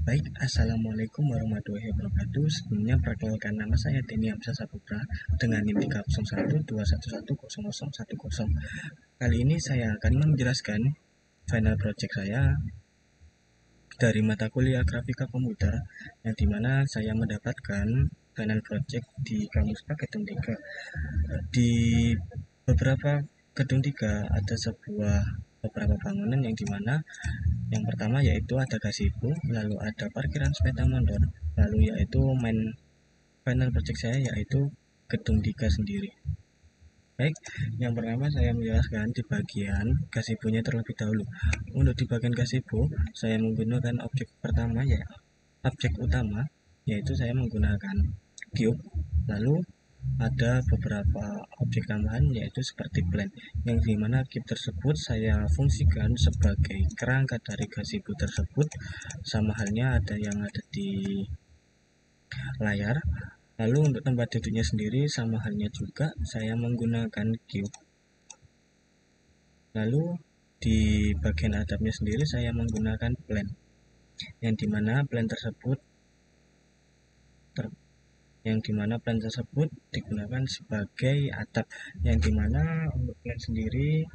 Baik, Assalamualaikum warahmatullahi wabarakatuh. Sebelumnya perkenalkan, nama saya Denny Hamzah Saputra dengan NIM 30121100010. Kali ini saya akan menjelaskan final project saya dari mata kuliah grafika komputer, yang dimana saya mendapatkan final project di Kamus Gedung 3. Di beberapa gedung 3 ada beberapa bangunan, yang dimana yang pertama yaitu ada gazebo, lalu ada parkiran sepeda motor, lalu yaitu final project saya yaitu gedung 3 sendiri. Baik, yang pertama saya menjelaskan di bagian gazebo-nya terlebih dahulu. Untuk di bagian gazebo, saya menggunakan objek pertama ya, objek utama, yaitu saya menggunakan cube, lalu ada beberapa objek tambahan yaitu seperti plan, yang dimana cube tersebut saya fungsikan sebagai kerangka dari gazebo tersebut, sama halnya ada yang ada di layar. Lalu untuk tempat duduknya sendiri sama halnya juga saya menggunakan cube. Lalu di bagian atapnya sendiri saya menggunakan plan, yang dimana plan tersebut digunakan sebagai atap, yang dimana untuk plan sendiri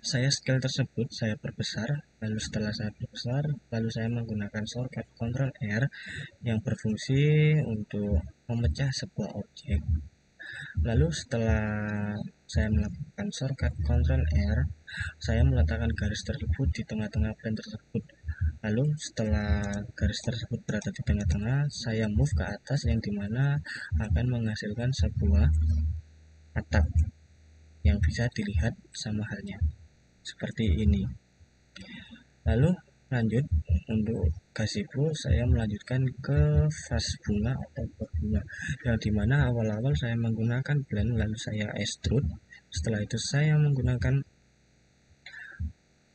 saya scale tersebut saya perbesar. Lalu setelah saya perbesar, lalu saya menggunakan shortcut Ctrl R yang berfungsi untuk memecah sebuah objek. Lalu setelah saya melakukan shortcut Ctrl R, saya meletakkan garis tersebut di tengah-tengah plan tersebut. Lalu setelah garis tersebut berada di tengah-tengah, saya move ke atas, yang dimana akan menghasilkan sebuah atap yang bisa dilihat sama halnya seperti ini. Lalu lanjut, untuk gazebo saya melanjutkan ke vas bunga atau pot bunga, yang dimana awal-awal saya menggunakan plan, lalu saya extrude. Setelah itu saya menggunakan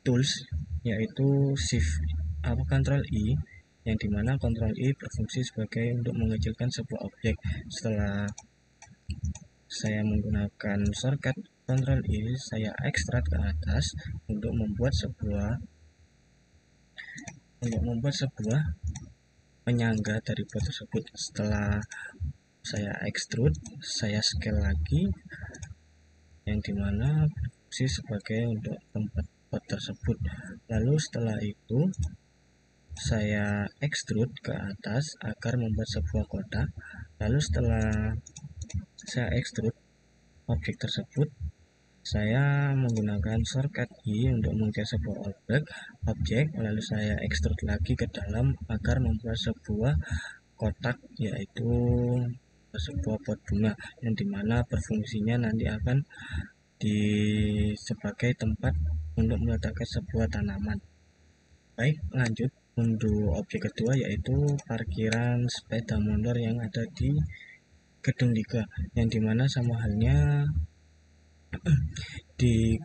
tools yaitu shift Ctrl I, yang dimana Ctrl I berfungsi sebagai untuk mengecilkan sebuah objek. Setelah saya menggunakan shortcut Ctrl I, saya ekstrak ke atas untuk membuat sebuah penyangga dari pot tersebut. Setelah saya extrude, saya scale lagi, yang dimana berfungsi sebagai untuk tempat pot tersebut. Lalu setelah itu saya extrude ke atas agar membuat sebuah kotak. Lalu setelah saya extrude objek tersebut, saya menggunakan shortcut I untuk menggeser sebuah objek, lalu saya extrude lagi ke dalam agar membuat sebuah kotak, yaitu sebuah pot bunga, yang dimana berfungsinya nanti akan sebagai tempat untuk meletakkan sebuah tanaman. Baik, lanjut untuk objek kedua yaitu parkiran sepeda motor yang ada di gedung 3, yang dimana sama halnya di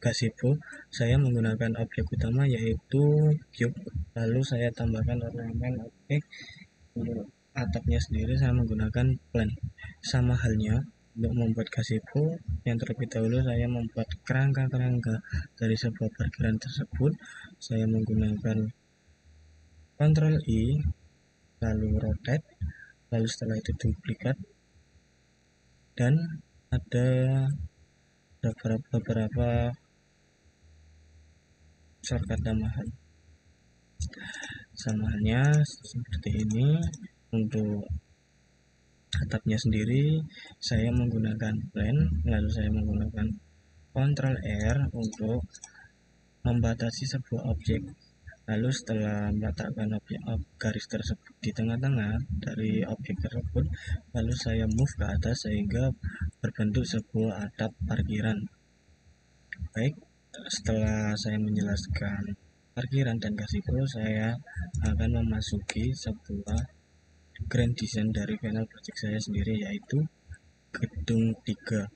gazebo saya menggunakan objek utama yaitu cube, lalu saya tambahkan ornamen objek. Untuk atapnya sendiri saya menggunakan plan. Sama halnya untuk membuat gazebo, yang terlebih dahulu saya membuat kerangka-kerangka dari sebuah parkiran tersebut. Saya menggunakan Ctrl I, lalu rotate, lalu setelah itu duplikat, dan ada beberapa shortcut tambahan. Sama halnya seperti ini. Untuk atapnya sendiri saya menggunakan plan, lalu saya menggunakan Ctrl R untuk membatasi sebuah objek. Lalu setelah meletakkan garis tersebut di tengah-tengah dari objek tersebut, lalu saya move ke atas sehingga berbentuk sebuah atap parkiran. Baik, setelah saya menjelaskan parkiran dan gazebo, saya akan memasuki sebuah grand design dari final project saya sendiri, yaitu gedung 3.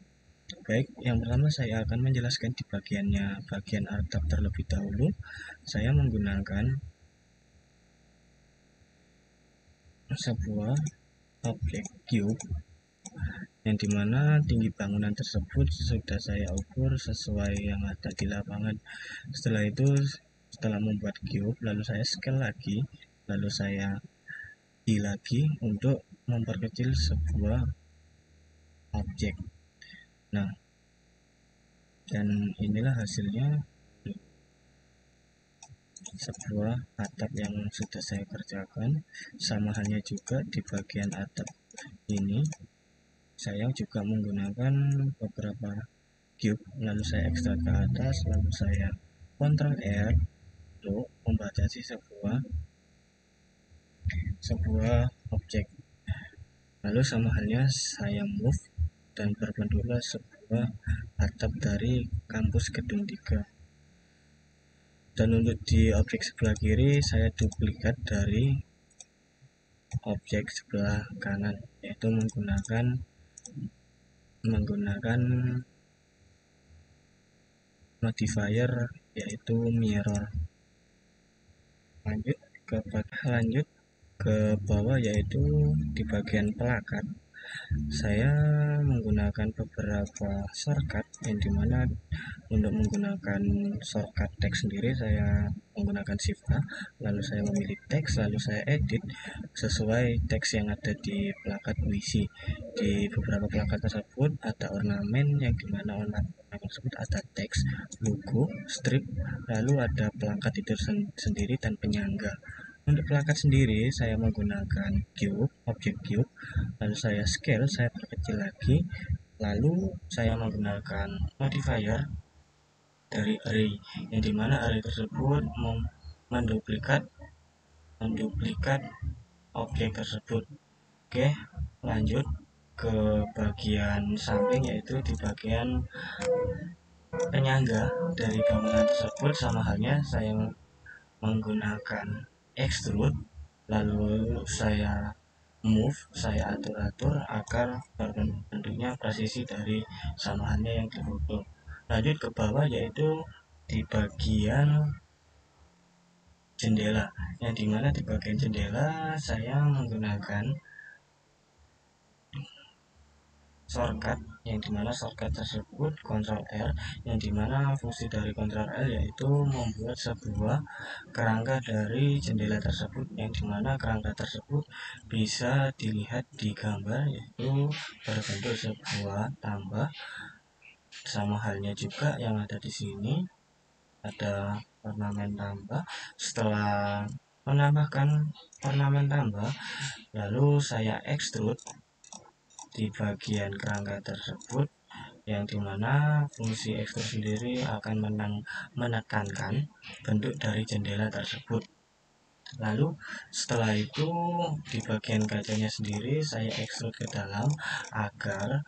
Baik, yang pertama saya akan menjelaskan di bagian atap terlebih dahulu. Saya menggunakan sebuah objek cube, yang dimana tinggi bangunan tersebut sudah saya ukur sesuai yang ada di lapangan. Setelah itu, setelah membuat cube, lalu saya scale lagi, lalu saya lagi untuk memperkecil sebuah objek. Nah, dan inilah hasilnya, sebuah atap yang sudah saya kerjakan. Sama halnya juga di bagian atap ini, saya juga menggunakan beberapa cube, lalu saya ekstrak ke atas, lalu saya Ctrl R untuk membatasi sebuah objek. Lalu sama halnya saya move dan berbentuklah sebuah atap dari kampus gedung 3. Dan untuk di objek sebelah kiri saya duplikat dari objek sebelah kanan, yaitu menggunakan modifier yaitu mirror. Lanjut ke bawah, yaitu di bagian plakat saya menggunakan beberapa shortcut, yang dimana untuk menggunakan shortcut teks sendiri saya menggunakan Shift A, lalu saya memilih teks, lalu saya edit sesuai teks yang ada di plakat puisi. Di beberapa plakat tersebut ada ornamen, yang dimana ornamen tersebut ada teks, logo, strip, lalu ada plakat itu sendiri dan penyangga. Untuk plakat sendiri saya menggunakan cube, objek cube, lalu saya scale, saya perkecil lagi, lalu saya menggunakan modifier dari array, yang dimana array tersebut menduplikat objek tersebut. Oke, lanjut ke bagian samping, yaitu di bagian penyangga dari bangunan tersebut. Sama halnya saya menggunakan extrude, lalu saya move, saya atur agar bentuknya presisi dari samaannya yang difoto. Lanjut ke bawah, yaitu di bagian jendela, yang dimana di bagian jendela saya menggunakan shortcut, yang dimana shortcut tersebut Ctrl R, yang dimana fungsi dari Ctrl R yaitu membuat sebuah kerangka dari jendela tersebut, yang dimana kerangka tersebut bisa dilihat di gambar, yaitu berbentuk sebuah tambah. Sama halnya juga yang ada di sini, ada ornamen tambah. Setelah menambahkan ornamen tambah, lalu saya extrude di bagian kerangka tersebut, yang dimana fungsi extrude sendiri akan menekankan bentuk dari jendela tersebut. Lalu setelah itu di bagian kacanya sendiri saya extrude ke dalam agar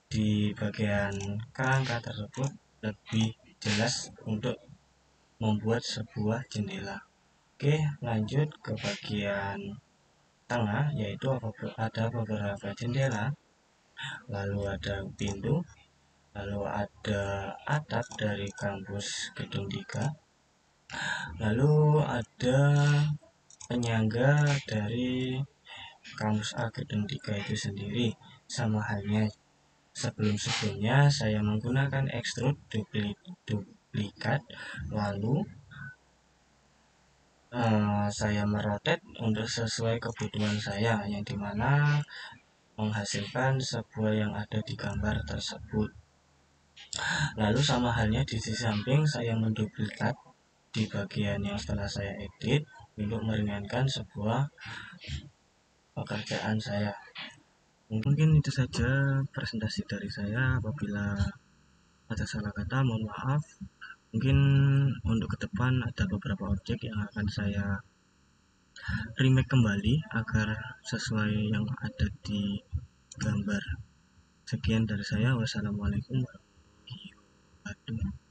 di bagian kerangka tersebut lebih jelas untuk membuat sebuah jendela. Oke, lanjut ke bagian tengah, yaitu ada beberapa jendela, lalu ada pintu, lalu ada atap dari kampus gedung 3, lalu ada penyangga dari kampus A gedung 3 itu sendiri. Sama halnya sebelumnya saya menggunakan extrude duplikat, lalu saya merotate untuk sesuai kebutuhan saya, yang dimana menghasilkan sebuah yang ada di gambar tersebut. Lalu sama halnya di sisi samping saya menduplikat di bagian yang setelah saya edit untuk meringankan sebuah pekerjaan saya. Mungkin itu saja presentasi dari saya. Apabila ada salah kata, mohon maaf. Mungkin untuk ke depan ada beberapa objek yang akan saya remake kembali agar sesuai yang ada di gambar. Sekian dari saya. Wassalamualaikum warahmatullahi wabarakatuh.